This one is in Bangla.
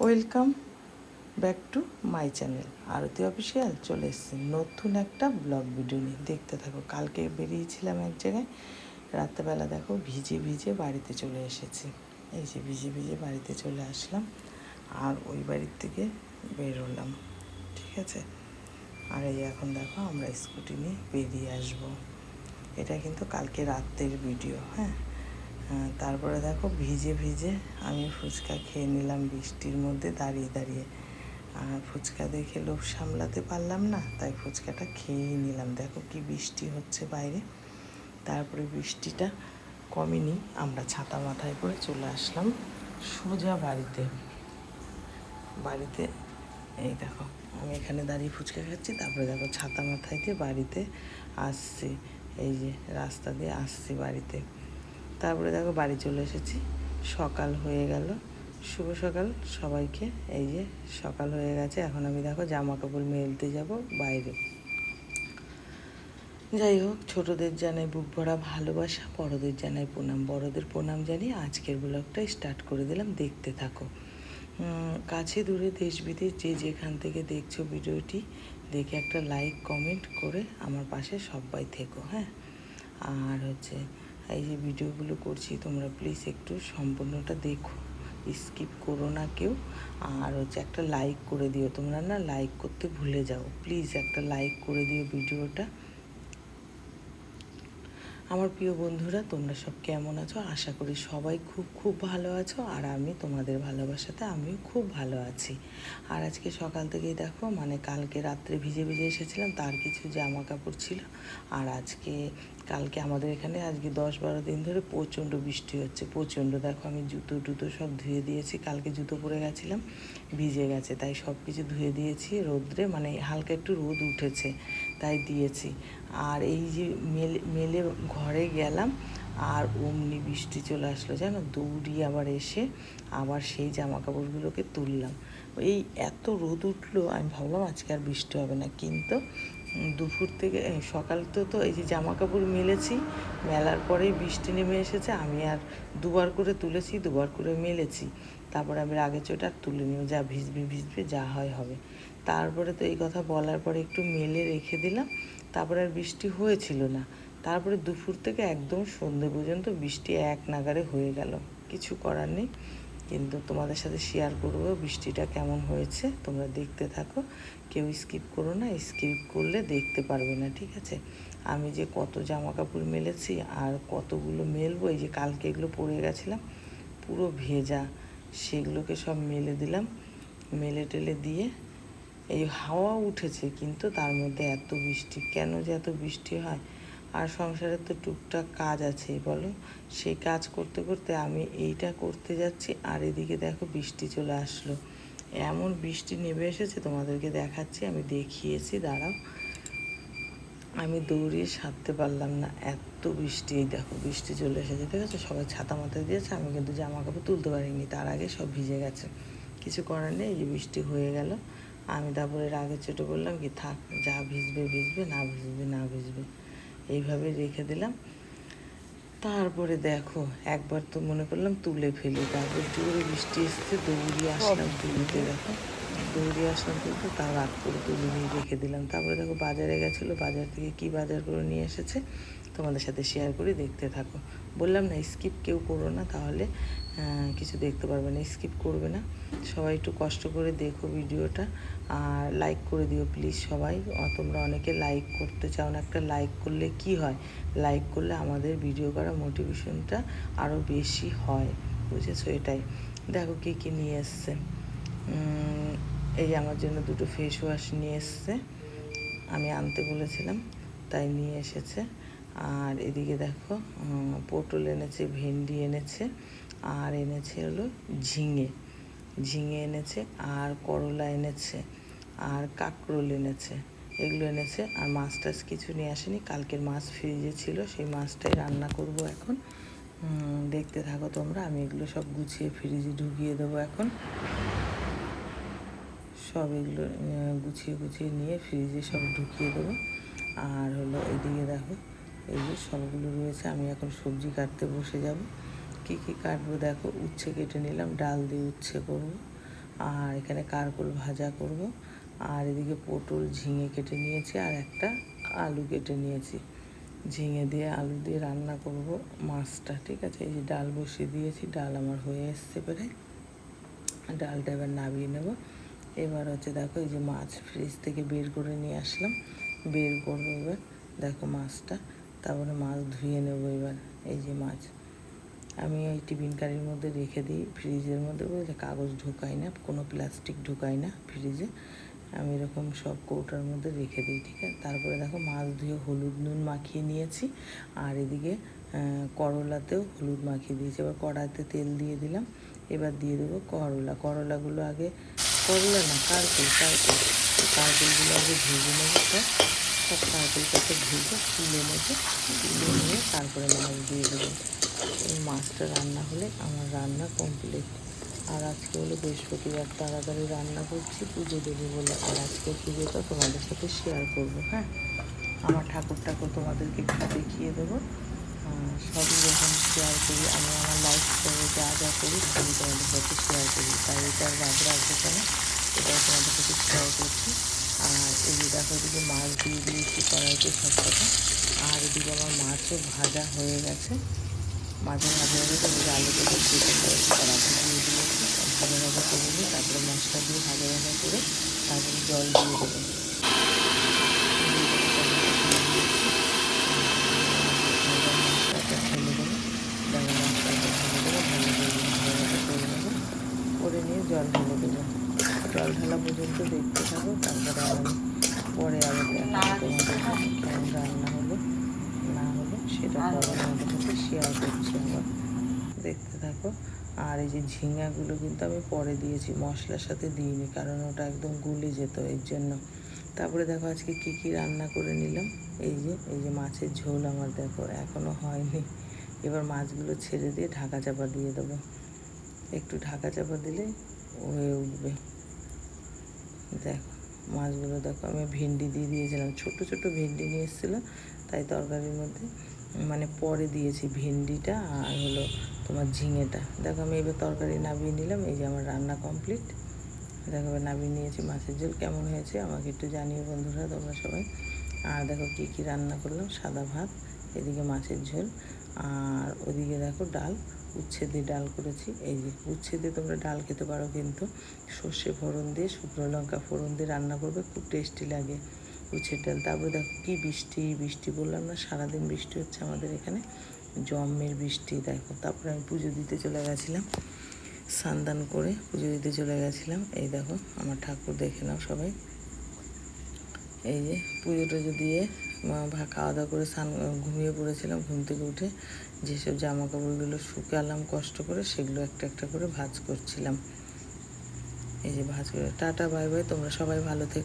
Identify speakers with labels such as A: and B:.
A: Welcome back to my channel Aarti official. চলে এসেছি নতুন একটা ব্লগ ভিডিও নিয়ে, দেখতে থাকো। কালকে বেরিয়েছিলাম এক জায়গায়, রাত্রেবেলা দেখো ভিজে ভিজে বাড়িতে চলে এসেছি। এই যে ভিজে ভিজে বাড়িতে চলে আসলাম, আর ওই বাড়ির থেকে বেরোলাম, ঠিক আছে। আর এই এখন দেখো আমরা স্কুটি নিয়ে বেরিয়ে আসবো। এটা কিন্তু কালকে রাতের ভিডিও, হ্যাঁ। তারপরে দেখো ভিজে ভিজে আমি ফুচকা খেয়ে নিলাম বৃষ্টির মধ্যে দাঁড়িয়ে দাঁড়িয়ে। আর ফুচকা দেখে লোভ সামলাতে পারলাম না, তাই ফুচকাটা খেয়েই নিলাম। দেখো কি বৃষ্টি হচ্ছে বাইরে। তারপরে বৃষ্টিটা কমেনি, আমরা ছাতা মাথায় করে চলে আসলাম সোজা বাড়িতে। এই দেখো আমি এখানে দাঁড়িয়ে ফুচকা খাচ্ছি, তারপরে দেখো ছাতা মাথায় দিয়ে বাড়িতে আসছি। এই যে রাস্তা দিয়ে আসছি বাড়িতে। তারপরে দেখো বাড়ি চলে এসেছি, সকাল হয়ে গেল। শুভ সকাল সবাইকে। এই যে সকাল হয়ে গেছে, এখন আমি দেখো জামা কাপড় মেলতে যাব বাইরে। যাই হোক, ছোটোদের জানাই বুক ভরা ভালোবাসা, বড়োদের জানাই প্রণাম। বড়োদের প্রণাম জানিয়ে আজকের ব্লগটা স্টার্ট করে দিলাম, দেখতে থাকো। কাছে দূরে দেশ বিদেশ যে যেখান থেকে দেখছো ভিডিওটি, দেখে একটা লাইক কমেন্ট করে আমার পাশে সবাই থেকো, হ্যাঁ। আর এই যে ভিডিওগুলো করছি, তোমরা প্লিজ একটু সম্পূর্ণটা দেখো, স্কিপ করো না কেউ। আর একটা লাইক করে দিও, তোমরা না লাইক করতে ভুলে যাও, প্লিজ একটা লাইক করে দিও ভিডিওটা। আমার প্রিয় বন্ধুরা, তোমরা সব কেমন আছো? আশা করি সবাই খুব খুব ভালো আছো, আর আমি তোমাদের ভালোবাসাতে আমিও খুব ভালো আছি। আর আজকে সকাল থেকেই দেখো, কালকে রাত্রে ভিজে ভিজে এসেছিলাম, তার কিছু জামা কাপড় ছিল। আর কালকে আমাদের এখানে আজকে 10-12 দিন ধরে প্রচণ্ড বৃষ্টি হচ্ছে, প্রচণ্ড। দেখো আমি জুতো সব ধুয়ে দিয়েছি, কালকে জুতো পরে গেছিলাম, ভিজে গেছে, তাই সব কিছু ধুয়ে দিয়েছি রোদ্রে, হালকা একটু রোদ উঠেছে তাই দিয়েছি। আর এই যে মেলে ঘরে গেলাম, আর অমনি বৃষ্টি চলে আসলো, জানো। দৌড়িয়ে আবার এসে আবার সেই জামা কাপড়গুলোকে তুললাম। এই এত রোদ উঠলো, আমি ভাবলাম আজকে আর বৃষ্টি হবে না, কিন্তু দুপুর থেকে সকাল তো এই যে জামা কাপড় মেলেছি, মেলার পরেই বৃষ্টি নেমে এসেছে। আমি আর দুবার করে তুলেছি, দুবার করে মেলেছি। তারপরে আমি রাগে চোটে আর তুলে নিও, যা ভিজবে যা হয় হবে। তারপরে তো এই কথা বলার পরে একটু মেলে রেখে দিলাম, তারপরে আর বৃষ্টি হয়েছিল না। তারপরে দুপুর থেকে একদম সন্ধে পর্যন্ত বৃষ্টি এক নাগাড়ে হয়ে গেল, কিছু করার নেই। কিন্তু তোমাদের সাথে শেয়ার করবো বৃষ্টিটা কেমন হয়েছে, তোমরা দেখতে থাকো, কেউ স্কিপ করো না, স্কিপ করলে দেখতে পারবে না, ঠিক আছে। আমি যে কত জামা কাপড় মেলেছি আর কতগুলো মেলবো, এই যে কালকে এগুলো পরে গেছিলাম পুরো ভেজা, সেগুলোকে সব মেলে দিলাম। মেলে টেলে দিয়ে এই হাওয়া উঠেছে, কিন্তু তার মধ্যে এত বৃষ্টি, কেন যে এত বৃষ্টি হয়। আর সংসারের তো টুকটাক কাজ আছে, বলো। সেই কাজ করতে করতে আমি এইটা করতে যাচ্ছি, আর এদিকে দেখো বৃষ্টি চলে আসলো। এমন বৃষ্টি নেমে এসেছে, তোমাদেরকে দেখাচ্ছি, আমি দেখিয়েছি, দাঁড়াও। আমি দৌড়িয়ে সারতে পারলাম না, এত বৃষ্টি। এই দেখো বৃষ্টি চলে এসেছে, ঠিক আছে। সবাই ছাতা মাথায় দিয়েছে, আমি কিন্তু জামা কাপড় তুলতে পারিনি, তার আগে সব ভিজে গেছে। কিছু করার নেই, এই যে বৃষ্টি হয়ে গেল। আমি তারপরে রাগে চোটে বললাম কি, থাক, যা ভিজবে ভিজবে, না ভিজবে, এইভাবে রেখে দিলাম। তারপরে দেখো একবার তো মনে করলাম তুলে ফেলি, তারপর জোরে বৃষ্টি এসছে, দৌড়িয়ে আসলাম তুলতে। দেখো দৌড়িয়ে আসলাম তুলতে, তার রাগ করে তুলে নিয়ে রেখে দিলাম। তারপরে দেখো বাজারে গেছিলো, বাজার থেকে কি বাজার করে নিয়ে এসেছে তোমাদের সাথে শেয়ার করে দেখতে থাকো। বললাম না স্কিপ কেউ করো না, তাহলে কিছু দেখতে পারবে না, স্কিপ করবে না। সবাই একটু কষ্ট করে দেখো ভিডিওটা, আর লাইক করে দিও প্লিজ সবাই। তোমরা অনেকে লাইক করতে চাও না, একটা লাইক করলে কি হয়, লাইক করলে আমাদের ভিডিও করা মোটিভেশনটা আরও বেশি হয়, বুঝেছো। এটাই দেখো কী কী নিয়ে এসছে। এই আমার জন্য দুটো ফেস ওয়াশ নিয়ে এসছে, আমি আনতে বলেছিলাম তাই নিয়ে এসেছে। আর এদিকে দেখো পটল এনেছে, ভেন্ডি এনেছে, আর এনেছে হলো ঝিঙে এনেছে, আর করলা এনেছে, আর কাঁকরোল এনেছে, এগুলো এনেছে। আর মাছ টাছ কিছু নিয়ে আসেনি, কালকের মাছ ফ্রিজে ছিল, সেই মাছটাই রান্না করব এখন। দেখতে থাকো তোমরা, আমি এগুলো সব গুছিয়ে ফ্রিজে ঢুকিয়ে দেবো এখন। সব এগুলো গুছিয়ে নিয়ে ফ্রিজে সব ঢুকিয়ে দেবো। আর এদিকে দেখো এই যে সবগুলো রয়েছে, আমি এখন সবজি কাটতে বসে যাব। কী কাটবো দেখো, উচ্ছে কেটে নিলাম, ডাল দিয়ে উচ্ছে করবো। আর এখানে কারকোল ভাজা করব। আর এদিকে পটল ঝিঙে কেটে নিয়েছি, আর একটা আলু কেটে নিয়েছি। ঝিঙে দিয়ে আলু দিয়ে রান্না করব মাছটা, ঠিক আছে। এই যে ডাল বসিয়ে দিয়েছি, ডাল আমার হয়ে এসছে প্রায়। ডালটা এবার নামিয়ে নেব। এবার হচ্ছে দেখো এই যে মাছ ফ্রিজ থেকে বের করে নিয়ে আসলাম, বের করবো এবার। দেখো মাছটা, তারপরে মাছ ধুয়ে নেব এবার। এই যে মাছ আমি ওই টিফিন কারির মধ্যে রেখে দিই, ফ্রিজের মধ্যে, বুঝলে, কাগজ ঢুকাই না, কোনো প্লাস্টিক ঢুকাই না ফ্রিজে, আমি এরকম সব কৌটার মধ্যে রেখে দিই, ঠিক আছে। তারপরে দেখো মাছ ধুয়ে হলুদ নুন মাখিয়ে নিয়েছি, আর এদিকে করলাতেও হলুদ মাখিয়ে দিয়েছি। এবার কড়াইতে তেল দিয়ে দিলাম, এবার দিয়ে দেবো করলাগুলো আগে, করলা না কারকুলগুলো আগে ভেজে নেবো, সব কারকুলটাকে ভেজে তুলে নেবো, তুলে নিয়ে তারপরে মাছ দিয়ে দেবো। এই মাছটা রান্না হলে আমার রান্না কমপ্লিট। আর আজকে হলো বৃহস্পতিবার, তাড়াতাড়ি রান্না করছি পুজো দেবো বলে। আর আজকে পুজোটা তোমাদের সাথে শেয়ার করবো, হ্যাঁ। আমার ঠাকুরটাকে তোমাদেরকে একটু দেখিয়ে দেবো। সবই যখন শেয়ার করি আমি, আমার লাইফস্টাইলে যা যা করি সবই তোমাদের সাথে শেয়ার করি, তাই এটার বাদ রাখবো কেন, এটাও তোমাদের সাথে শেয়ার করছি। আর এই যে দেখো, এদিকে মাছ দিয়ে দিয়েছি কড়াইতে সব কথা। আর এদিকে আমার মাছও ভাজা হয়ে গেছে, মাঝে মাঝে এদিকে আলুটাকে কেটে কড়াতে দিয়ে দিয়েছি, ভাজা ভাজা করে নিই, তারপরে মশলা দিয়ে ভাজা ভাজা করে তারপরে জল দিয়ে দেবো। মশলাটা ঢেলে দেবো, মশলাটা ঢেলে দেবো, ভালো করে ভাজা ভাজা করে নেবো, করে নিয়ে জল ঢেলে দেবো। জল ঢালা পর্যন্ত দেখতে থাকো, তারপরে আমি পরে আবার তোমাদের সাথে কেমন রান্না হলো না হলো সেটা পরে তোমাদের সাথে শেয়ার করছি আবার, দেখতে থাকো। আর এই যে ঝিঙাগুলো কিন্তু আমি পরে দিয়েছি, মশলার সাথে দিইনি, কারণ ওটা একদম গুলে যেত, এর জন্য। তারপরে দেখো আজকে কী রান্না করে নিলাম। এই যে মাছের ঝোল আমার দেখো এখনও হয়নি। এবার মাছগুলো ছেড়ে দিয়ে ঢাকা চাপা দিয়ে দেবো, একটু ঢাকা চাপা দিলে হয়ে উঠবে। দেখো মাছগুলো দেখো, আমি ভেন্ডি দিয়ে দিয়েছিলাম, ছোট ছোট ভেন্ডি নিয়ে এসেছিলো, তাই তরকারির মধ্যে মানে পরে দিয়েছি ভেন্ডিটা আর হলো তোমার ঝিঙেটা। দেখো আমি এবার তরকারি নামিয়ে নিলাম, এই যে আমার রান্না কমপ্লিট। দেখো এবার নামিয়ে নিয়েছি। মাছের ঝোল কেমন হয়েছে আমাকে একটু জানিও বন্ধুরা তোমরা সবাই। আর দেখো কী রান্না করলাম, সাদা ভাত, এদিকে মাছের ঝোল, আর ওদিকে দেখো ডাল, উচ্ছে দিয়ে ডাল করেছি। এই যে উচ্ছে দিয়ে তোমরা ডাল খেতে পারো, কিন্তু সর্ষে ফোড়ন দিয়ে, শুকনো লঙ্কা ফোড়ন দিয়ে রান্না করবে, খুব টেস্টি লাগে উচ্ছের ডাল। তারপরে দেখো কী বৃষ্টি বললাম না, সারাদিন বৃষ্টি হচ্ছে আমাদের এখানে, জম্মের বৃষ্টি। দেখো তারপরে আমি পুজো দিতে চলে গেছিলাম, স্নান করে পুজো দিতে চলে গেছিলাম। এই দেখো আমার ঠাকুর, দেখে নাও সবাই। এই যে পুজো টুজো দিয়ে খাওয়া দাওয়া করে ঘুমিয়ে পড়েছিলাম, ঘুম থেকে উঠে যেসব জামা কাপড়গুলো শুকালাম কষ্ট করে, সেগুলো একটা একটা করে ভাঁজ করছিলাম। এই যে ভাঁজ করে, টাটা বাই বাই, তোমরা সবাই ভালো থেকো।